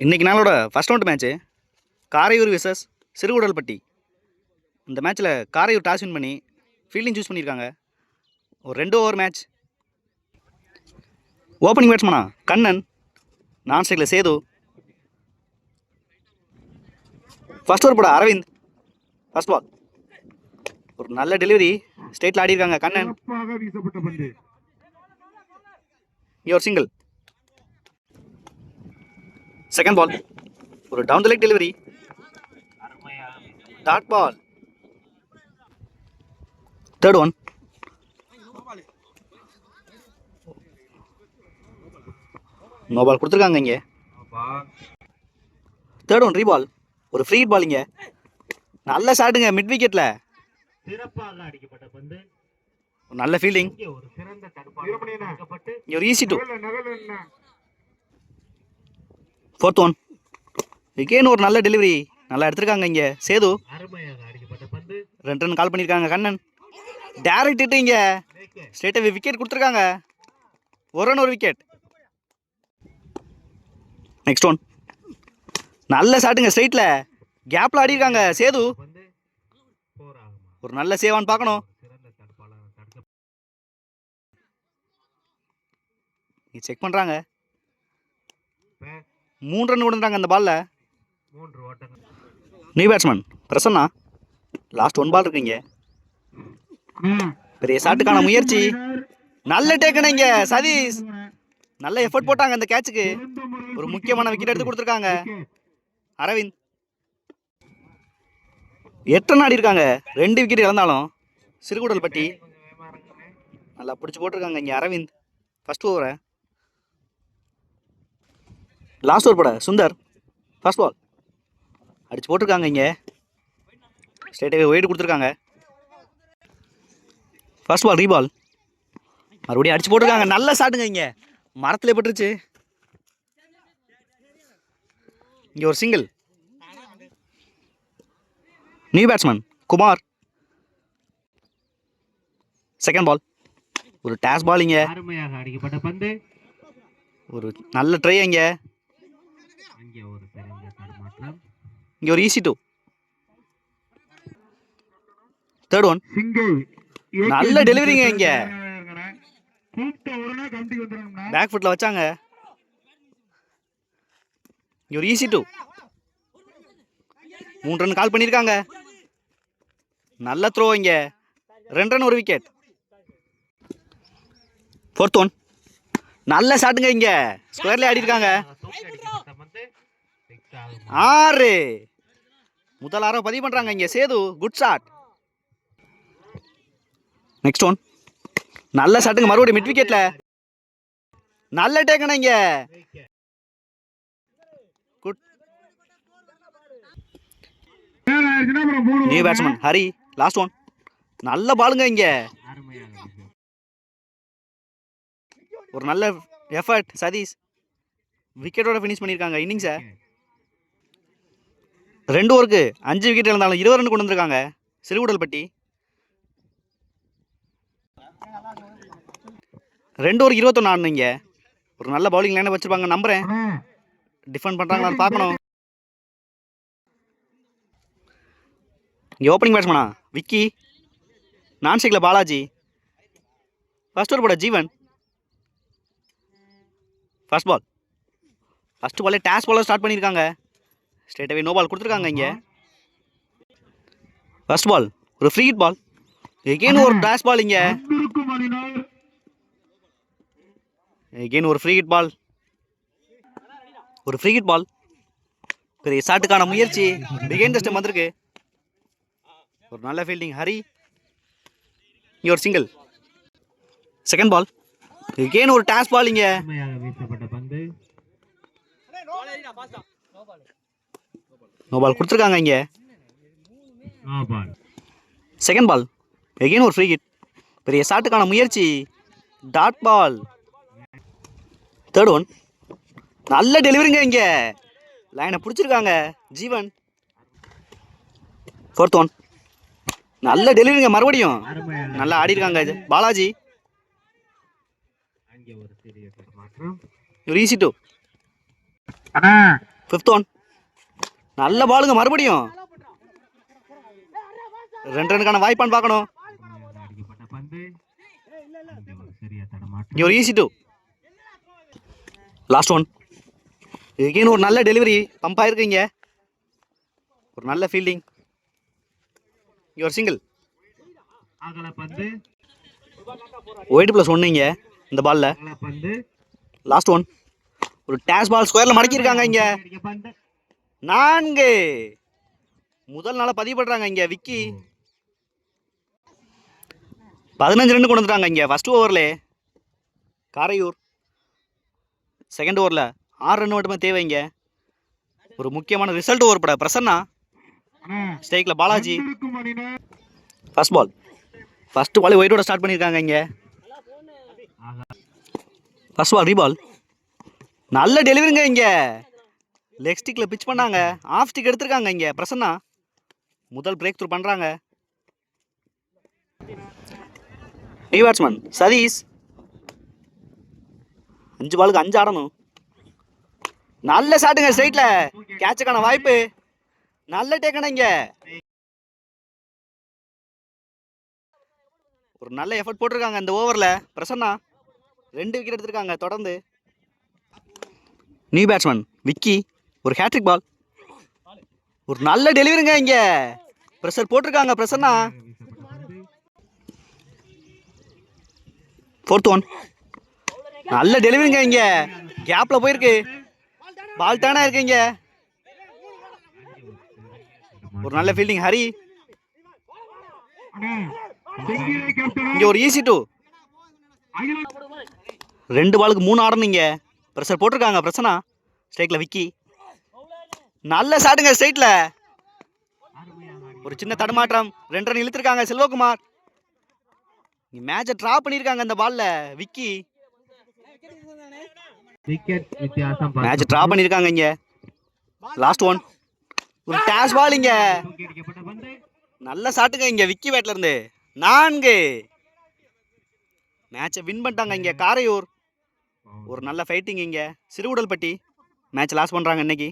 இன்றைக்கி நாளோட first round match Karaiyur versus Sirukudalpatti. இந்த மேட்ச்சில் காரையூர் டாஸ் வின் பண்ணி ஃபீல்டிங் சூஸ் பண்ணியிருக்காங்க. ஒரு 2 ஓவர் மேட்ச். ஓப்பனிங் பேட்ஸ்மனா கண்ணன், நான் ஸ்ட்ரைக்கில் சேது. ஃபர்ஸ்ட் ஓவர் போட அரவிந்த். ஃபர்ஸ்ட் பால் ஒரு நல்ல டெலிவரி, ஸ்ட்ரைட்டில் ஆடிருக்காங்க கண்ணன். இங்கே ஒரு சிங்கிள். செகண்ட் பால் ஒரு down the leg delivery, dot ball. Third one no ball கொடுத்துருக்காங்க. இங்கே தேர்ட் ஒன் ரீபால், ஒரு ஃப்ரீ பால். இங்கே நல்ல ஷாட்டுங்க மிட் விக்கெட்டில், நல்ல ஃபீல்டிங். ஒரு easy two. Fourth one again ஒரு நல்ல டெலிவரி, நல்லா எடுத்திருக்காங்க. இங்கே சேது 2 ரன் கால் பண்ணியிருக்காங்க. கண்ணன் டேரக்ட் ஹிட், இங்கே ஸ்ட்ரெயிட்டாக விக்கெட் கொடுத்துருக்காங்க. 1 ரன் 1 விக்கெட். நெக்ஸ்ட் ஒன் நல்ல ஷாட்டுங்க, ஸ்ட்ரைட்டில் கேப்பில் ஆடிருக்காங்க சேது. ஒரு நல்ல சேவான்னு பார்க்கணும். செக் பண்ணுறாங்க. 3 ரன் விடுறாங்க அந்த பால்ல. New batsman Prasanna. லாஸ்ட் 1 பால் இருக்குங்க. பெரிய ஷாட்டுக்கான முயற்சி, நல்ல டேக்கன. இங்க சதீஷ் நல்ல எஃபர்ட் போட்டாங்க அந்த கேட்சுக்கு. ஒரு முக்கியமான விக்கெட் எடுத்து கொடுத்துருக்காங்க. அரவிந்த் 8 ரன் ஆடி இருக்காங்க. 2 விக்கெட் இழந்தாலும் சிறுகுடல்பட்டி நல்லா பிடிச்சி போட்டிருக்காங்க. இங்கே அரவிந்த் ஃபர்ஸ்ட் ஓவரை. லாஸ்ட் ஓவர் போட சுந்தர். ஃபர்ஸ்ட் பால் அடிச்சு போட்டிருக்காங்க. இங்கே ஸ்ட்ரைட்டாகவே ஒயிட் கொடுத்துருக்காங்க. ஃபர்ஸ்ட் பால் ரீபால், மறுபடியும் அடிச்சு போட்டிருக்காங்க. நல்ல ஷாட்டுங்க, இங்கே மரத்தில் பட்டுருச்சு. இங்கே ஒரு single. New batsman Kumar. Second ball ஒரு டாஸ் பால். இங்கே ஒரு நல்ல ட்ரை. இங்கே இங்கே ஒரு ஈஸி டூ. தேர்ட் ஒன் நல்ல டெலிவரிங்க. இங்க பேக் ஃபுட்ல வச்சாங்க. இங்க ஒரு ஈஸி டூ. 3 ரன் கால் பண்ணியிருக்காங்க. நல்ல த்ரோ. இங்க 2 ரன் 1 விக்கெட். ஃபோர்த் ஒன் நல்ல ஷாட்டுங்க. இங்க ஸ்கொயர்ல ஆடி இருக்காங்க. 6 முதல் 6 பதிவு பண்றாங்க. இங்க Sethu good shot. Next one நல்ல ஷாட்டுங்க, மறுபடியும் மிட் விக்கெட்ல நல்ல டேக்கன. இங்க good. New batsman Hari. Last one நல்ல பாலுங்க. இங்க ஒரு நல்ல எஃபர்ட் சதீஷ். விக்கெட்டோட ஃபினிஷ் பண்ணியிருக்காங்க இன்னிங்ஸை. 2 ஓவருக்கு 5 விக்கெட் இருந்தாலும் 20 ரன் கொண்டு வந்திருக்காங்க சிறுகுடல்பட்டி. 2 ஓவருக்கு 21 ஆடணுங்க. ஒரு நல்ல பவுலிங் லைனை வச்சிருப்பாங்க நம்புறேன். டிஃபெண்ட் பண்ணுறாங்களான்னு பார்க்கணும். இங்கே ஓப்பனிங் பேட்ஸ்மேனா விக்கி, நான் ஸ்ட்ரைக்கில் பாலாஜி. ஃபர்ஸ்ட் ஓவர் போட ஜீவன். ஃபர்ஸ்ட் பால் ஃபர்ஸ்ட் பாலே டாஸ் பாலாக ஸ்டார்ட் பண்ணியிருக்காங்க. ஸ்ட்ரெயிட்டாகவே நோ பால் கொடுத்துருக்காங்க. இங்கே ஃபர்ஸ்ட் பால் ஒரு ஃப்ரீ ஹிட் பால், எகெயின் ஒரு டாஸ் பால். இங்கே எகெயின் ஒரு ஃப்ரீ ஹிட் பால், ஒரு ஃப்ரீ ஹிட் பால். பெரிய ஷாட்டுக்கான முயற்சி, பிகைன் த ஸ்டம்ப் வந்திருக்கு. ஒரு நல்ல ஃபீல்டிங் ஹரி. இங்கே ஒரு சிங்கிள். செகண்ட் பால் எகெயின் ஒரு டாஸ் பால். இங்கே நோ பால் கொடுத்துருக்காங்க. இங்கே செகண்ட் பால் எகெயின் ஒரு ஃப்ரீ ஹிட், பெரிய ஷாட்டுக்கான முயற்சி, டாட் பால். தேர்ட் ஒன் நல்ல டெலிவரிங்க. இங்கே லைனை பிடிச்சிருக்காங்க ஜீவன். ஃபோர்த் ஒன் நல்ல டெலிவரிங்க, மறுபடியும் நல்லா ஆடி இருக்காங்க பாலாஜி. ஒரு ஈஸி டூ. Fifth one. நல்ல பாலுங்க மறுபடியும். 2 ரனுக்கான வாய்ப்பான்னு பார்க்கணும். இங்கே ஒரு ஈஸி 2. Last one. இதுக்கேன்னு ஒரு நல்ல டெலிவரி பம்ப் ஆயிருக்கீங்க. ஒரு நல்ல ஃபீல்டிங். இங்கே ஒரு சிங்கிள். ஒயிட் ப்ளஸ் ஒன்றுங்க இந்த பாலில். Last one. ஒரு டேஷ் பால் ஸ்கொயரில் மடக்கியிருக்காங்க இங்கே. 4. முதல் நாளாக பதிவு பண்ணுறாங்க இங்கே விக்கி. 15 ரன் கொண்டு வந்துட்டாங்க இங்கே ஃபர்ஸ்ட் ஓவரில். காரையூர் செகண்ட் ஓவரில் 6 ரன் மட்டுமே தேவைங்க. ஒரு முக்கியமான ரிசல்ட் ஓவர் பட பிரசன்னா ஸ்டேக்கில் Balaji. First ball. First ball ஒயிட்டோட ஸ்டார்ட் பண்ணியிருக்காங்க இங்கே. ஃபர்ஸ்ட் பால் ரீபால். நல்ல டெலிவரிங்க இங்கே. லெக் ஸ்டிக்கில் பிச் பண்ணாங்க. ஆஃப் ஸ்டிக் எடுத்திருக்காங்க இங்கே பிரசன்னா. முதல் பிரேக் த்ரூ பண்ணுறாங்க. New batsman Sathish. 5 பாலுக்கு 5 ஆடணும். நல்ல ஷாட்டுங்க ஸ்ட்ரைட்டில். கேட்சுக்கான வாய்ப்பு. நல்ல டேக்கணும் இங்கே. ஒரு நல்ல எஃபர்ட் போட்டிருக்காங்க இந்த ஓவரில் பிரசன்னா. 2 விக்கெட் எடுத்திருக்காங்க தொடர்ந்து. New batsman Vicky. ஒரு ஹேட்ரிக் பால். ஒரு நல்ல டெலிவரிங்க இங்கே. ப்ரெஷர் போட்டிருக்காங்க பிரசன்னா. 4th one. நல்ல டெலிவரிங்க இங்கே. கேப்பில் போயிருக்கு. பால் டேனாக இருக்கு இங்கே. ஒரு நல்ல ஃபீல்டிங் ஹரி. இங்கே ஒரு ஈஸி 2. 2 பாலுக்கு 3 ஆடணும் இங்கே. ப்ரெஷர் போட்டிருக்காங்க பிரசன்னா. ஸ்ட்ரைக்கில் விக்கி. நல்ல ஷாட்டுங்க ஸ்ட்ரைட்டில். ஒரு சின்ன தடுமாற்றம். 2 ரன் இழுத்துருக்காங்க செல்வகுமார். மேட்சை ட்ராப் பண்ணியிருக்காங்க இந்த பால்ல விக்கி. மேட்ச் ட்ராப் பண்ணியிருக்காங்க இங்க. Last one. ஒரு டேஷ் பால் இங்க. நல்ல ஷாட்டுங்க இங்க விக்கி பேட்ல இருந்து. 4. மேட்சை வின் பண்ணிட்டாங்க இங்க காரையூர். ஒரு நல்ல ஃபைட்டிங் இங்க. சிறுகுடல்பட்டி மேட்ச் லாஸ் பண்றாங்க இன்னைக்கு.